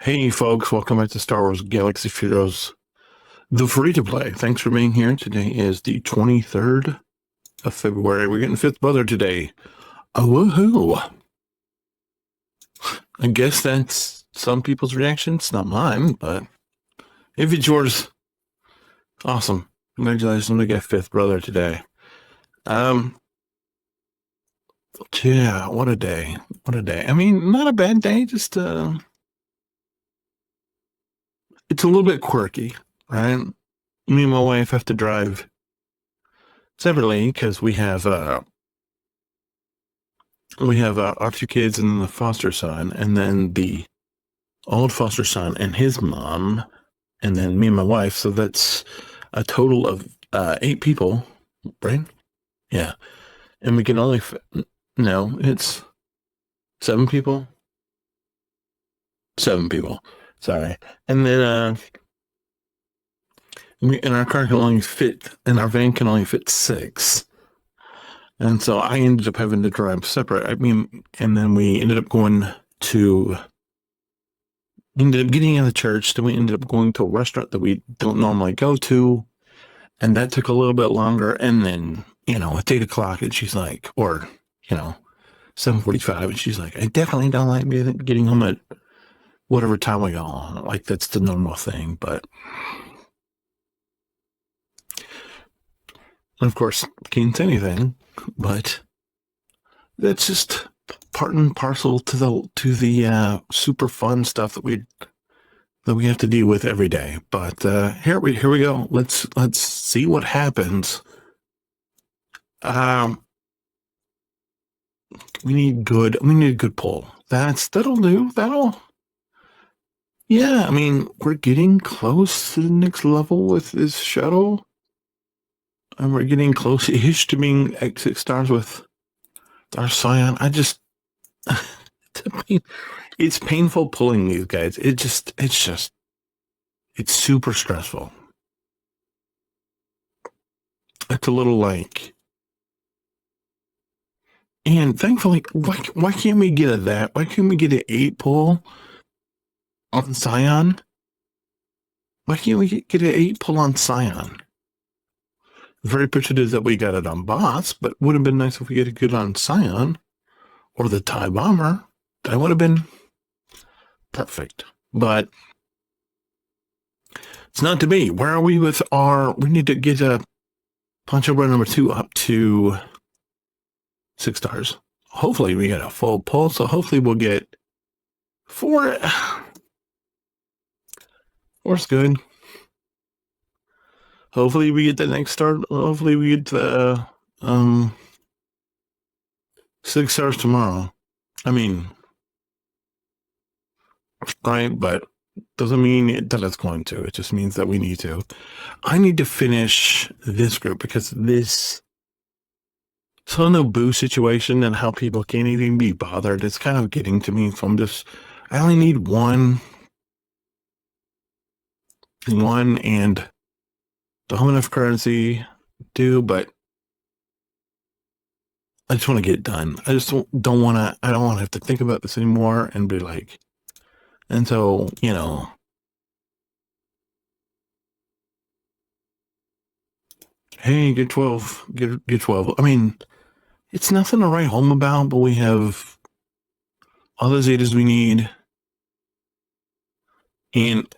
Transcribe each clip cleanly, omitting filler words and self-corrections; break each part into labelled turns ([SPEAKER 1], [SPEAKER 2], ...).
[SPEAKER 1] Hey folks, welcome back to Star Wars Galaxy of Heroes, the free-to-play. Thanks for being here. Today is the 23rd of February. We're getting fifth brother today. Oh, woohoo! I guess that's some people's reactions, not mine, but if it's yours, awesome. Congratulations, we get fifth brother today. Um, yeah, what a day. What a day. I mean, not a bad day, just, it's a little bit quirky, right? Me and my wife have to drive separately because we have our two kids and then the foster son, and then the old foster son and his mom, and then me and my wife. So that's a total of 8 people, right? Yeah, and we can only no, it's 7 people. 7 people. Sorry, and then and our car can only fit, and our van can only fit 6. And so I ended up having to drive separate. I mean, and then we ended up getting out of the church. Then we ended up going to a restaurant that we don't normally go to. And that took a little bit longer. And then, it's 8 o'clock and she's like, or, 7:45. And she's like, I definitely don't like getting home at whatever time we go on. Like, that's the normal thing. But, of course, can't say anything. But that's just part and parcel to the super fun stuff that we have to deal with every day. But here we go. Let's see what happens. We need a good pull. That'll do. Yeah, I mean, we're getting close to the next level with this shuttle. And we're getting close-ish to being at 6 stars with our Scion. It's painful pulling these guys. It's super stressful. It's a little like, and thankfully, why can't we get that? Why can't we get an 8 pull on Scion? Why can't we get an 8 pull on Scion? Very appreciative that we got it on Boss, but would have been nice if we get it good on Scion or the TIE Bomber. That would have been perfect. But it's not to be. Where are we with we need to get a Poncho Bro number 2 up to 6 stars. Hopefully we get a full pull, so hopefully we'll get 4. 4's good. Hopefully we get the next star. Hopefully we get the 6 stars tomorrow. I mean, right, but doesn't mean that it's going to. It just means that we need to. I need to finish this group because this Sono Boo situation and how people can't even be bothered, it's kind of getting to me. So I only need one and the home enough currency but I just want to get it done. I just don't want to, I don't want to have to think about this anymore and be like, and so, hey, get 12, get 12. I mean, it's nothing to write home about, but we have all the Zetas we need. And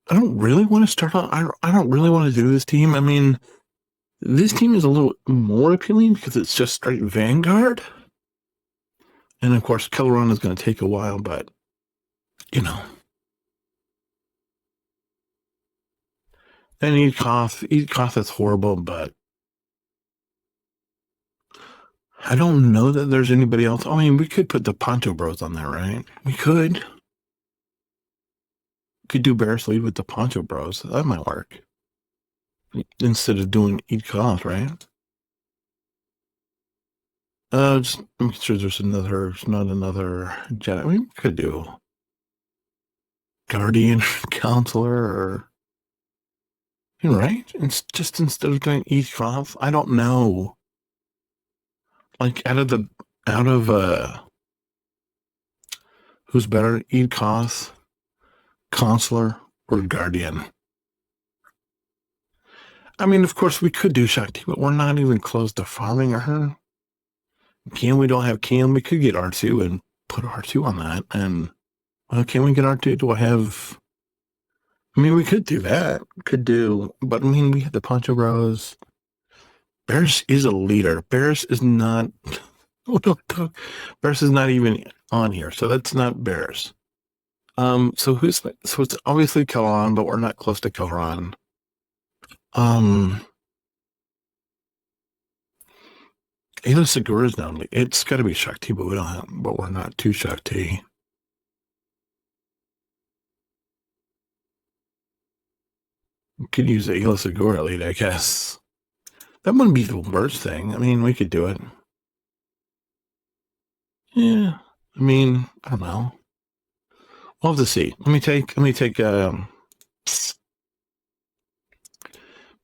[SPEAKER 1] I don't really want to start out. I don't really want to do this team. I mean, this team is a little more appealing because it's just straight Vanguard. And of course, Kelleron is going to take a while, but, And Eat Koth is horrible, but I don't know that there's anybody else. I mean, we could put the Poncho Bros on there, right? We could do Bear Sleeve with the Poncho Bros. That might work. Instead of doing Eat Koth, right? Just make sure there's not another Jedi. I mean, we could do Guardian Counselor or, right? It's just instead of doing Eat Koth, I don't know. Like out of who's better, Eat Koth Consular, or Guardian. I mean, of course, we could do Shakti, but we're not even close to farming her. Can we don't have Can? We could get R2 and put R2 on that. And, well, can we get R2? Do I have... I mean, we could do that. Could do... But, I mean, we have the Poncho Bros. Bears is a leader. Bears is not... Bears is not even on here, so that's not Bears. So it's obviously Kelron, but we're not close to Kelron. Ayla Segura is not. It's got to be Shakti, but we're not too Shakti. We could use Ayla Segura lead, I guess. That wouldn't be the worst thing. I mean, we could do it. Yeah. I mean, I don't know. We'll have to see. Let me take we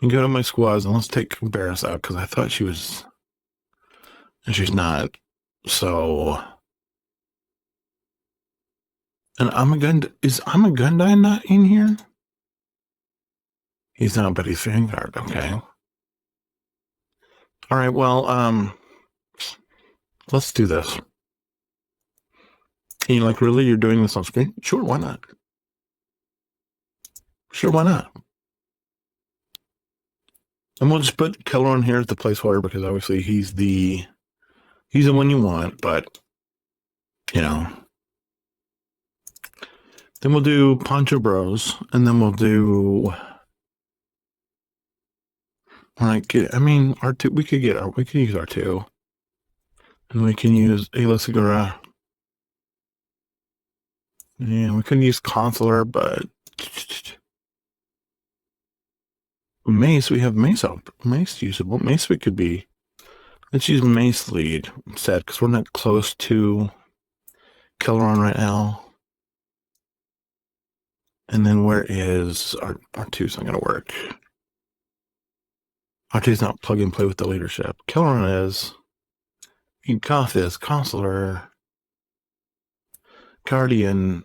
[SPEAKER 1] can go to my squads and let's take Barris out because I thought she was, and she's not. So, and is Amagundai not in here? He's not, but he's Vanguard. Okay. All right. Well, let's do this. And you're like, really? You're doing this on screen? Sure. Why not? Sure. Why not? And we'll just put Keller on here as the placeholder because obviously he's the one you want, but you know. Then we'll do Poncho Bros, and then we'll do I mean R2. We could use R2. And we can use Ayla Segura. Yeah, we couldn't use Consular, but Mace, we have Mace up. Mace usable. Mace we could be. Let's use Mace lead instead, because we're not close to Kelleron right now. And then where is R2's not gonna work. R2's not plug and play with the leadership. Kelleron is. Koth is Consular. Guardian.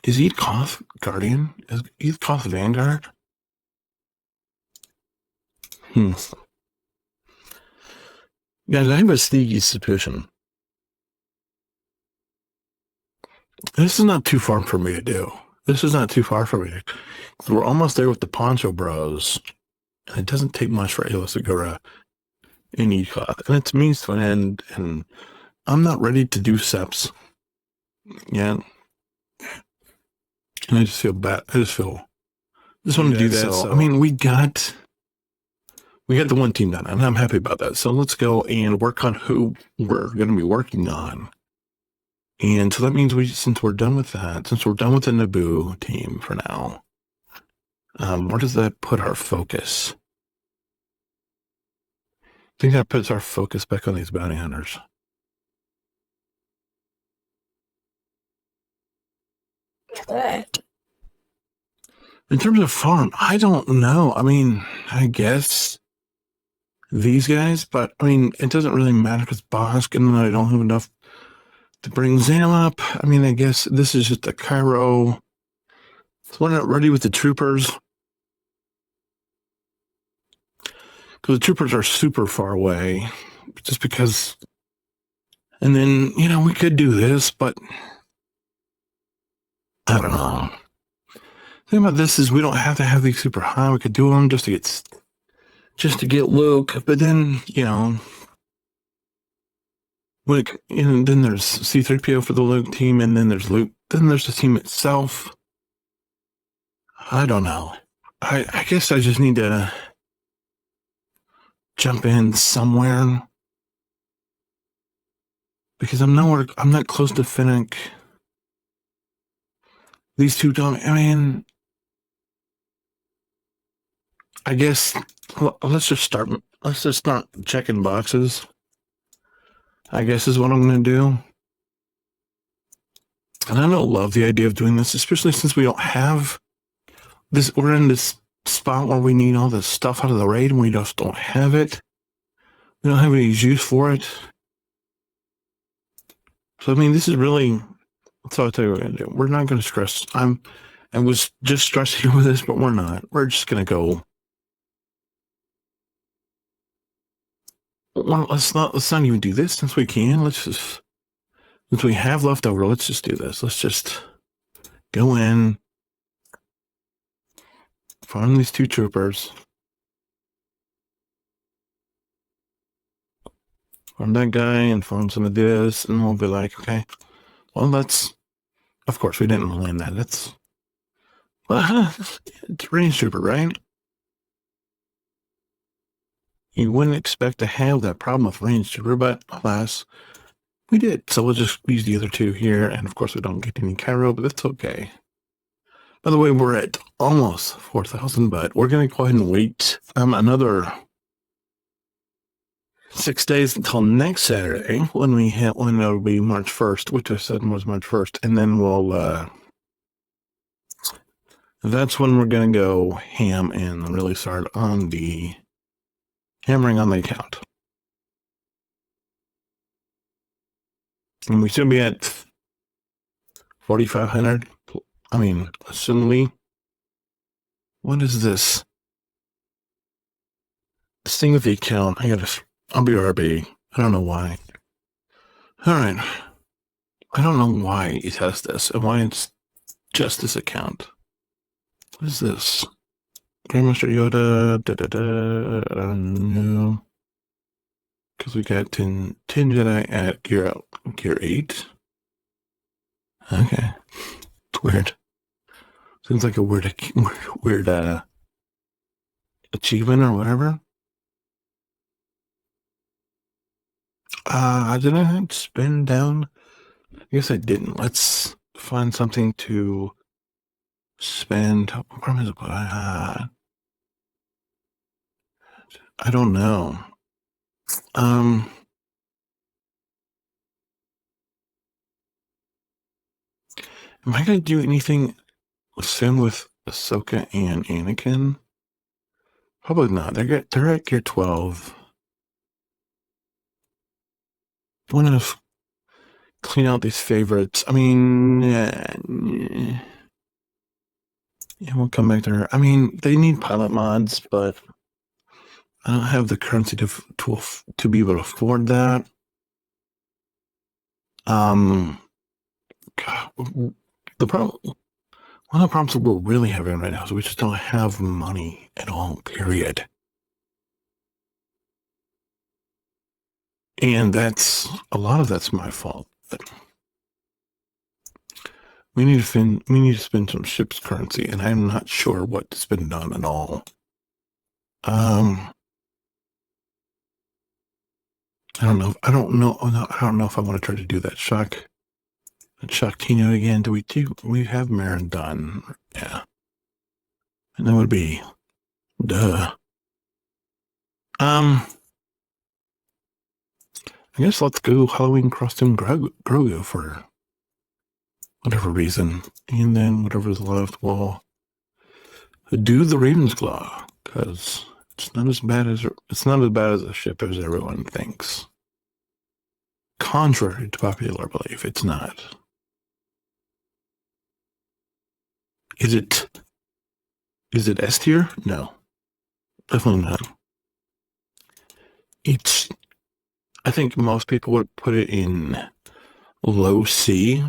[SPEAKER 1] Is Koth Guardian? Is Koth Vanguard? Guys, I have a sneaky suspicion. This is not too far for me to do. We're almost there with the Poncho Bros. And it doesn't take much for Ayla Segura in Koth. And it's means to an end. And I'm not ready to do SEPs yet. And I just feel bad. I just want to do that. So, I mean, we got the one team done, and I'm happy about that. So let's go and work on who we're going to be working on. And so that means since we're done with the Naboo team for now, where does that put our focus? I think that puts our focus back on these bounty hunters. In terms of farm, I don't know. I mean, I guess these guys, but I mean, it doesn't really matter because Bosk and I don't have enough to bring Zam up. I mean, I guess this is just a Cairo. So we're not ready with the troopers. Because the troopers are super far away. Just because. And then, we could do this, but I don't know. The thing about this is we don't have to have these super high. We could do them just to get Luke. But then, then there's C-3PO for the Luke team, and then there's Luke. Then there's the team itself. I don't know. I guess I just need to jump in somewhere because I'm not close to Finnick. These two don't. I mean, I guess let's just start checking boxes. I guess is what I'm going to do. And I don't love the idea of doing this, especially since we don't have this. We're in this spot where we need all this stuff out of the raid and we just don't have it. We don't have any use for it. So, I mean, this is really, so I'll tell you what we're going to do. We're not going to stress. I was just stressing over this, but we're not. We're just going to go. Well, let's not even do this since we can. Since we have leftover, let's just do this. Let's just go in, farm these 2 troopers, farm that guy, and farm some of this, and we'll be like, okay, well, let's. Of course, we didn't land that. It's range trooper, right? You wouldn't expect to have that problem with range trooper, but alas, we did. So we'll just use the other 2 here, and of course we don't get any Cairo, but that's okay. By the way, we're at almost 4,000, but we're going to go ahead and wait another 6 days until next Saturday when it'll be March 1st, which I said was March 1st, and then we'll that's when we're going to go ham and really start on the hammering on the account. And we should be at 4,500. I mean, assumingly. What is this? This thing with the account. I'll be RB. I don't know why. Alright. I don't know why it has this and why it's just this account. What is this? Grandmaster Yoda. No. Because we got 10 Jedi at gear 8. Okay. It's weird. Seems like a weird achievement or whatever. Did I spin down? I guess I didn't. Let's find something to spend. I don't know. Am I going to do anything soon with Ahsoka and Anakin? Probably not. They're at gear 12. I want to clean out these favorites. I mean, yeah, we'll come back to her. I mean, they need pilot mods, but I don't have the currency to be able to afford that. God, one of the problems that we're really having right now is we just don't have money at all, period. And a lot of that's my fault. But we need to spend some ship's currency, and I'm not sure what to spend on at all. I don't know if I want to try to do that shock keynote again. We have Marin done? Yeah. And that would be duh. I guess let's go Halloween costume Grogu for whatever reason. And then whatever's left, we'll do the Raven's Claw, because it's not as bad as a ship as everyone thinks. Contrary to popular belief, it's not. Is it S tier? No. Definitely not. I think most people would put it in low C.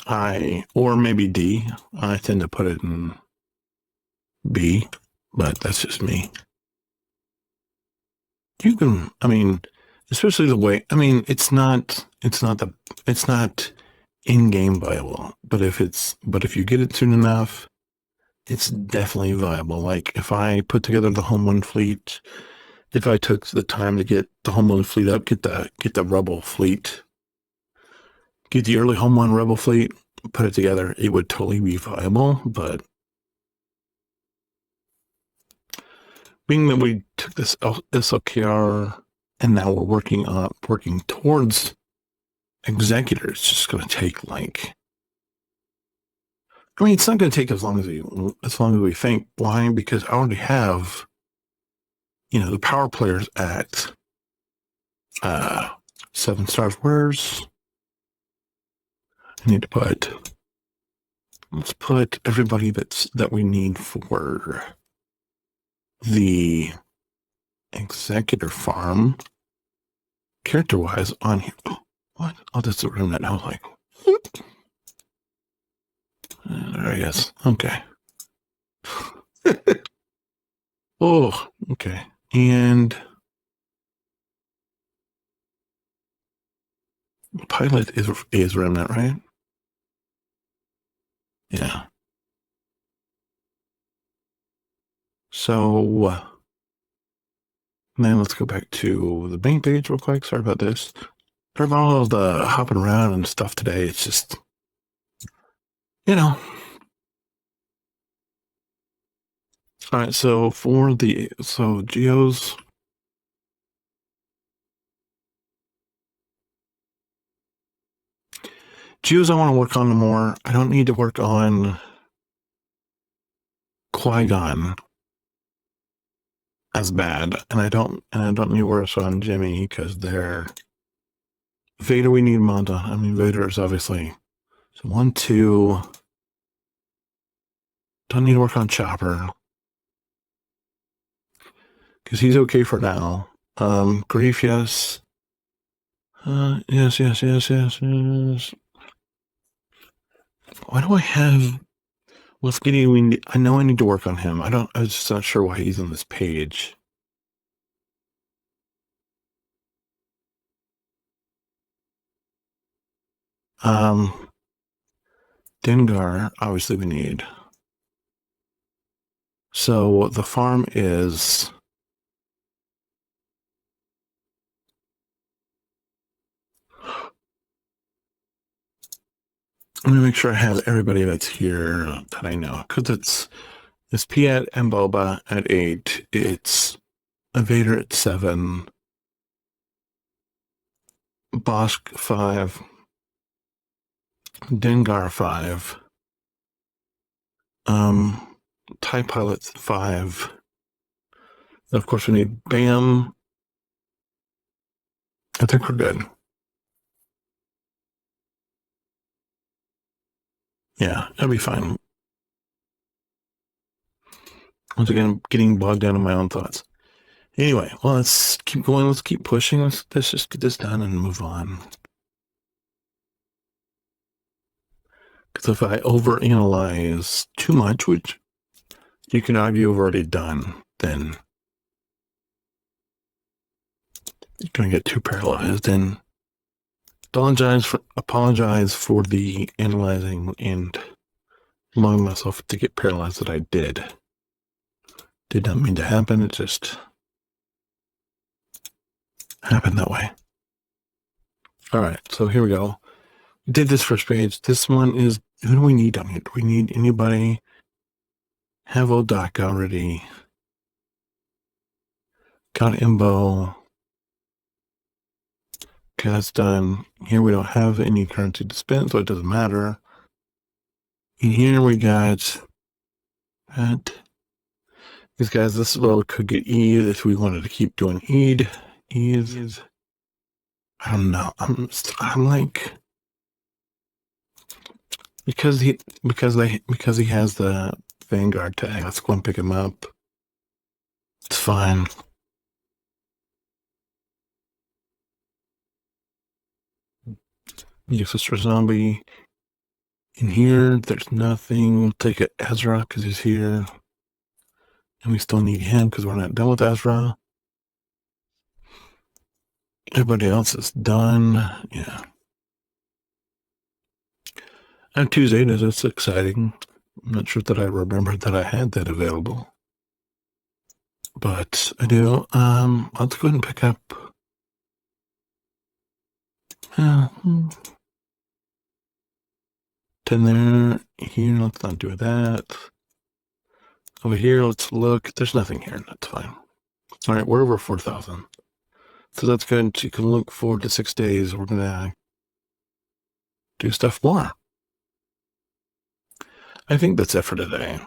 [SPEAKER 1] Or maybe D. I tend to put it in B, but that's just me. You can, I mean, especially the way, I mean, it's not in-game viable, but if you get it soon enough, it's definitely viable. Like, if I put together the Home One fleet, if I took the time to get the Home One fleet up, get the Rebel fleet, get the early Home One Rebel fleet, put it together, it would totally be viable. But being that we took this SLKR and now we're working towards Executor, it's just going to take, like, I mean, it's not going to take as long as we think. Why? Because I already have, the power players at 7 stars. Where's I need to let's put everybody that we need for the executor farm character-wise on here. Oh, what? I'll just room that now. Like, there he is. Okay. Oh, okay. And pilot is remnant, right? Yeah. So then let's go back to the main page real quick. Sorry about this. Sorry about all the hopping around and stuff today. It's just, All right, so Geo's I want to work on more. I don't need to work on Qui-Gon as bad, and I don't need to work on Jimmy because they're Vader. We need mod on. I mean, Vader is obviously so 1, 2. Don't need to work on Chopper because he's okay for now. Grief, yes. Yes. Why do I have? What's getting? I know I need to work on him. I'm just not sure why he's on this page. Dengar, obviously we need. So the farm is. Let me make sure I have everybody that's here that I know. Because it's Piet and Boba at 8. It's Vader at 7. Bosk 5. Dengar 5. TIE Pilot 5. And of course we need Bam. I think we're good. Yeah, that'll be fine. Once again, I'm getting bogged down in my own thoughts. Anyway, well, let's keep going. Let's keep pushing. Let's just get this done and move on. Because if I overanalyze too much, which you can argue I've already done, then you're going to get too paralyzed. And apologize for the analyzing and allowing myself to get paralyzed that I did. Did not mean to happen. It just happened that way. All right, so here we go. We did this first page. This one is, who do we need on here? Do we need anybody? Have Odak already. Got Imbo. Okay, that's done. Here we don't have any currency to spend, so it doesn't matter. In here we got that. These guys, this is where we could get Eid if we wanted to keep doing Eid. Eid. I don't know. I'm like, because he has the Vanguard tag. Let's go and pick him up. It's fine. Yes, Sister Zombie. In here, there's nothing. We'll take it Ezra because he's here. And we still need him because we're not done with Ezra. Everybody else is done. Yeah. I have 2 Zetas. It's exciting. I'm not sure that I remembered that I had that available. But I do. Let's go ahead and pick up. 10 there. Here, let's not do that. Over here, let's look. There's nothing here. That's fine. All right, we're over 4,000. So that's good. You can look forward to 6 days. We're going to do stuff more. I think that's it for today.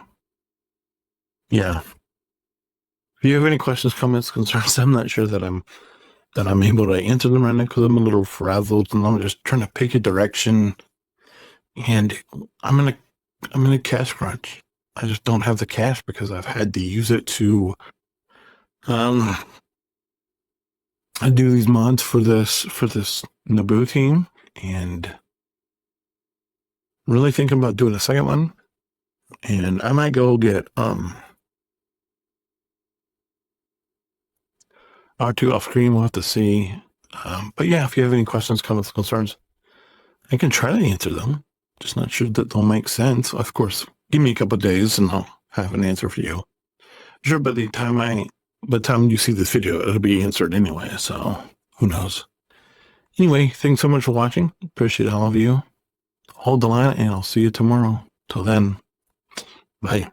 [SPEAKER 1] Yeah. If you have any questions, comments, concerns, I'm not sure that I'm able to answer them right now because I'm a little frazzled and I'm just trying to pick a direction. And I'm in a cash crunch. I just don't have the cash because I've had to use it to I do these mods for this Naboo team, and really thinking about doing a second one. And I might go get R2 off screen. We'll have to see. But yeah, if you have any questions, comments, concerns, I can try to answer them. Just not sure that they'll make sense. Of course, give me a couple of days and I'll have an answer for you. Sure, by the time you see this video, it'll be answered anyway, so who knows. Anyway, thanks so much for watching. Appreciate all of you. Hold the line, and I'll see you tomorrow. Till then, bye.